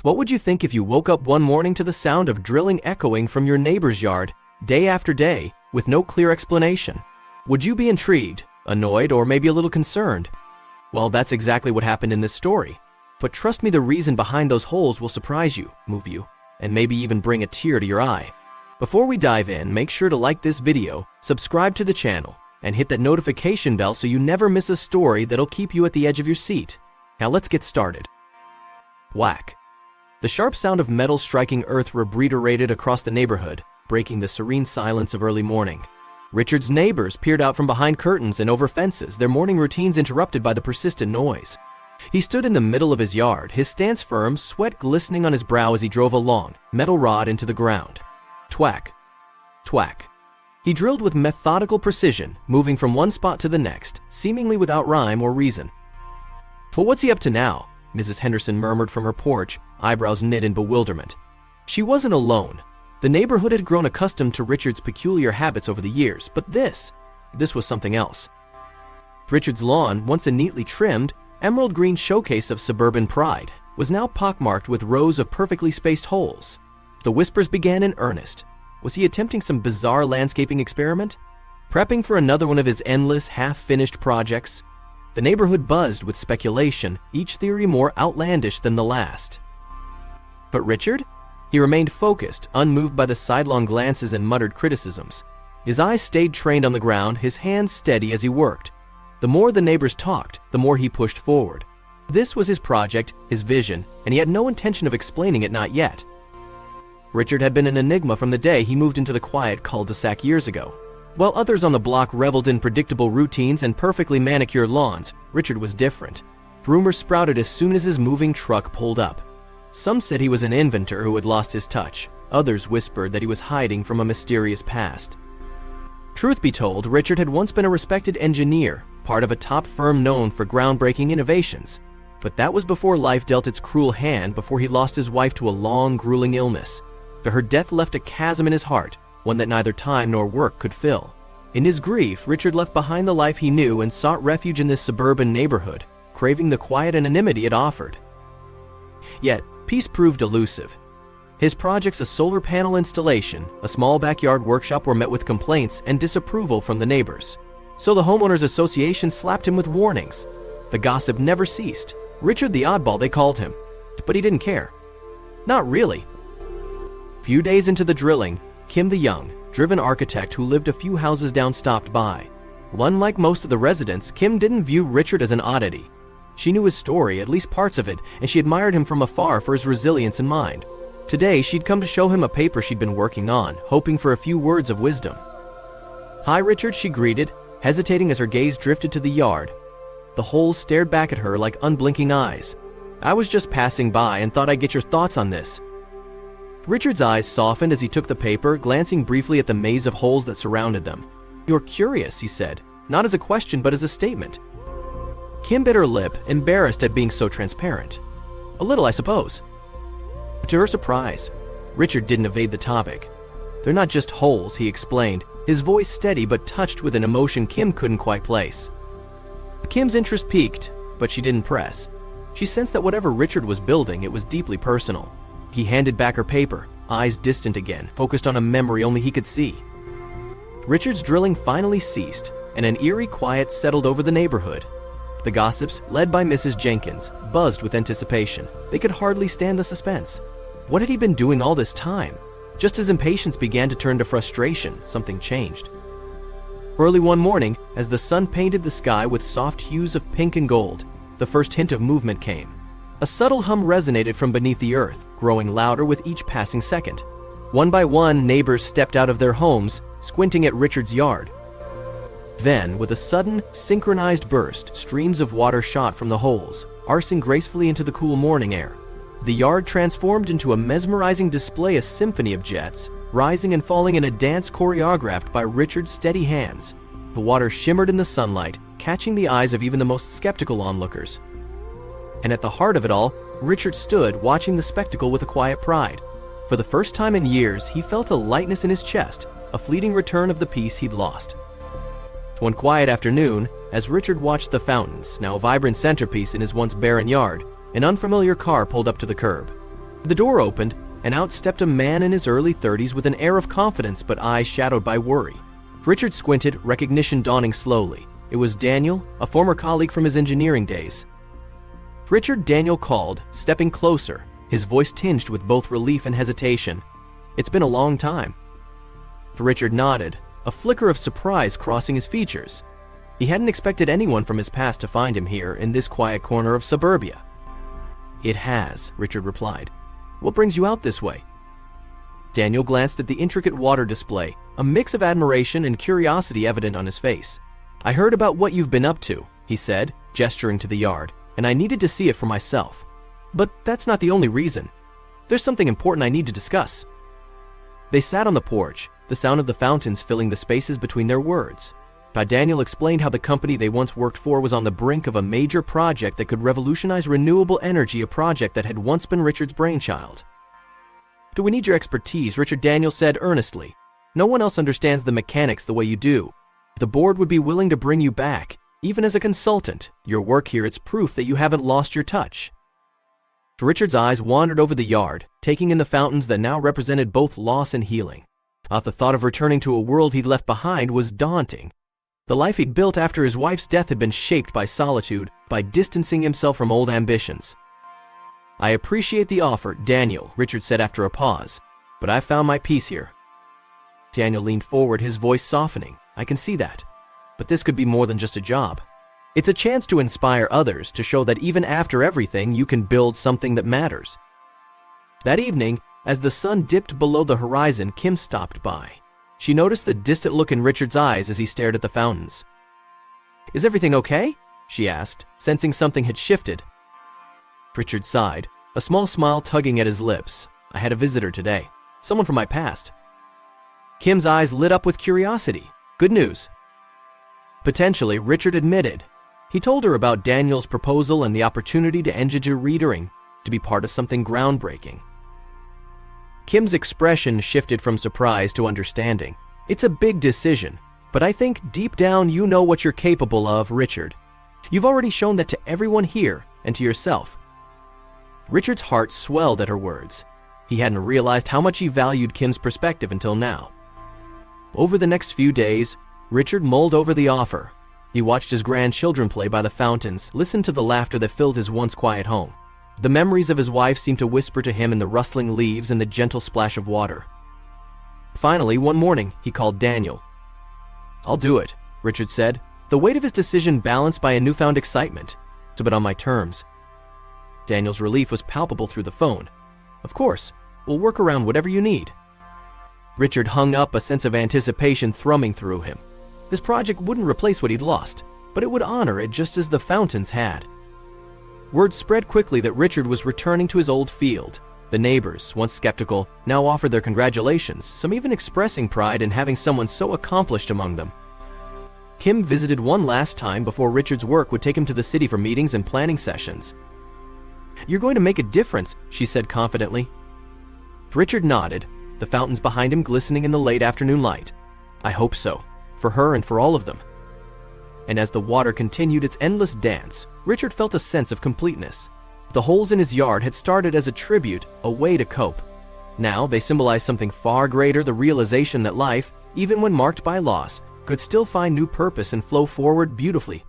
What would you think if you woke up one morning to the sound of drilling echoing from your neighbor's yard, day after day, with no clear explanation? Would you be intrigued, annoyed, or maybe a little concerned? Well, that's exactly what happened in this story. But trust me, the reason behind those holes will surprise you, move you, and maybe even bring a tear to your eye. Before we dive in, make sure to like this video, subscribe to the channel, and hit that notification bell so you never miss a story that'll keep you at the edge of your seat. Now let's get started. Whack. The sharp sound of metal striking earth reverberated across the neighborhood, breaking the serene silence of early morning. Richard's neighbors peered out from behind curtains and over fences, their morning routines interrupted by the persistent noise. He stood in the middle of his yard, his stance firm, sweat glistening on his brow as he drove a long, metal rod into the ground. Twack. Twack. He drilled with methodical precision, moving from one spot to the next, seemingly without rhyme or reason. "But what's he up to now?" Mrs. Henderson murmured from her porch, eyebrows knit in bewilderment. She wasn't alone. The neighborhood had grown accustomed to Richard's peculiar habits over the years, but this was something else. Richard's lawn, once a neatly trimmed, emerald green showcase of suburban pride, was now pockmarked with rows of perfectly spaced holes. The whispers began in earnest. Was he attempting some bizarre landscaping experiment? Prepping for another one of his endless, half-finished projects? The neighborhood buzzed with speculation, each theory more outlandish than the last. But Richard? He remained focused, unmoved by the sidelong glances and muttered criticisms. His eyes stayed trained on the ground, his hands steady as he worked. The more the neighbors talked, the more he pushed forward. This was his project, his vision, and he had no intention of explaining it, not yet. Richard had been an enigma from the day he moved into the quiet cul-de-sac years ago. While others on the block reveled in predictable routines and perfectly manicured lawns, Richard was different. Rumors sprouted as soon as his moving truck pulled up. Some said he was an inventor who had lost his touch. Others whispered that he was hiding from a mysterious past. Truth be told, Richard had once been a respected engineer, part of a top firm known for groundbreaking innovations. But that was before life dealt its cruel hand, before he lost his wife to a long, grueling illness. Her death left a chasm in his heart, one that neither time nor work could fill. In his grief, Richard left behind the life he knew and sought refuge in this suburban neighborhood, craving the quiet anonymity it offered. Yet, peace proved elusive. His projects, a solar panel installation, a small backyard workshop, were met with complaints and disapproval from the neighbors. So the homeowners association slapped him with warnings. The gossip never ceased. Richard the oddball, they called him. But he didn't care. Not really. Few days into the drilling, Kim the young, driven architect who lived a few houses down stopped by. Unlike most of the residents, Kim didn't view Richard as an oddity. She knew his story, at least parts of it, and she admired him from afar for his resilience and mind. Today, she'd come to show him a paper she'd been working on, hoping for a few words of wisdom. "Hi, Richard," she greeted, hesitating as her gaze drifted to the yard. The holes stared back at her like unblinking eyes. "I was just passing by and thought I'd get your thoughts on this." Richard's eyes softened as he took the paper, glancing briefly at the maze of holes that surrounded them. "You're curious," he said, not as a question but as a statement. Kim bit her lip, embarrassed at being so transparent. "A little, I suppose." But to her surprise, Richard didn't evade the topic. "They're not just holes," he explained, his voice steady but touched with an emotion Kim couldn't quite place. Kim's interest piqued, but she didn't press. She sensed that whatever Richard was building, it was deeply personal. He handed back her paper, eyes distant again, focused on a memory only he could see. Richard's drilling finally ceased, and an eerie quiet settled over the neighborhood. The gossips, led by Mrs. Jenkins, buzzed with anticipation. They could hardly stand the suspense. What had he been doing all this time? Just as impatience began to turn to frustration, something changed. Early one morning, as the sun painted the sky with soft hues of pink and gold, the first hint of movement came. A subtle hum resonated from beneath the earth, growing louder with each passing second. One by one, neighbors stepped out of their homes, squinting at Richard's yard. Then, with a sudden, synchronized burst, streams of water shot from the holes, arcing gracefully into the cool morning air. The yard transformed into a mesmerizing display, a symphony of jets, rising and falling in a dance choreographed by Richard's steady hands. The water shimmered in the sunlight, catching the eyes of even the most skeptical onlookers. And at the heart of it all, Richard stood watching the spectacle with a quiet pride. For the first time in years, he felt a lightness in his chest, a fleeting return of the peace he'd lost. One quiet afternoon, as Richard watched the fountains, now a vibrant centerpiece in his once barren yard, an unfamiliar car pulled up to the curb. The door opened, and out stepped a man in his early 30s with an air of confidence but eyes shadowed by worry. Richard squinted, recognition dawning slowly. It was Daniel, a former colleague from his engineering days. "Richard," Daniel called, stepping closer, his voice tinged with both relief and hesitation. "It's been a long time." Richard nodded, a flicker of surprise crossing his features. He hadn't expected anyone from his past to find him here in this quiet corner of suburbia. "It has," Richard replied. "What brings you out this way?" Daniel glanced at the intricate water display, a mix of admiration and curiosity evident on his face. "I heard about what you've been up to," he said, gesturing to the yard, "and I needed to see it for myself. But that's not the only reason. There's something important I need to discuss." They sat on the porch, the sound of the fountains filling the spaces between their words. Daniel explained how the company they once worked for was on the brink of a major project that could revolutionize renewable energy, a project that had once been Richard's brainchild. "Do we need your expertise?" Richard, Daniel said earnestly. "No one else understands the mechanics the way you do. The board would be willing to bring you back, even as a consultant. Your work here, it's proof that you haven't lost your touch." Richard's eyes wandered over the yard, taking in the fountains that now represented both loss and healing. The thought of returning to a world he'd left behind was daunting. The life he'd built after his wife's death had been shaped by solitude, by distancing himself from old ambitions. "I appreciate the offer, Daniel," Richard said after a pause, "but I've found my peace here." Daniel leaned forward, his voice softening. "I can see that. But this could be more than just a job. It's a chance to inspire others, to show that even after everything, you can build something that matters." That evening, as the sun dipped below the horizon, Kim stopped by. She noticed the distant look in Richard's eyes as he stared at the fountains. "Is everything okay?" she asked, sensing something had shifted. Richard sighed, a small smile tugging at his lips. "I had a visitor today, someone from my past." Kim's eyes lit up with curiosity. "Good news?" "Potentially," Richard admitted. He told her about Daniel's proposal and the opportunity to engineer reading, to be part of something groundbreaking. Kim's expression shifted from surprise to understanding. "It's a big decision, but I think deep down you know what you're capable of, Richard. You've already shown that to everyone here and to yourself." Richard's heart swelled at her words. He hadn't realized how much he valued Kim's perspective until now. Over the next few days, Richard mulled over the offer. He watched his grandchildren play by the fountains, listened to the laughter that filled his once quiet home. The memories of his wife seemed to whisper to him in the rustling leaves and the gentle splash of water. Finally, one morning, he called Daniel. "I'll do it," Richard said, the weight of his decision balanced by a newfound excitement. "But on my terms." Daniel's relief was palpable through the phone. "Of course, we'll work around whatever you need." Richard hung up, a sense of anticipation thrumming through him. This project wouldn't replace what he'd lost, but it would honor it just as the fountains had. Word spread quickly that Richard was returning to his old field. The neighbors, once skeptical, now offered their congratulations, some even expressing pride in having someone so accomplished among them. Kim visited one last time before Richard's work would take him to the city for meetings and planning sessions. "You're going to make a difference," she said confidently. Richard nodded, the fountains behind him glistening in the late afternoon light. "I hope so, for her and for all of them." And as the water continued its endless dance, Richard felt a sense of completeness. The holes in his yard had started as a tribute, a way to cope. Now they symbolized something far greater, the realization that life, even when marked by loss, could still find new purpose and flow forward beautifully.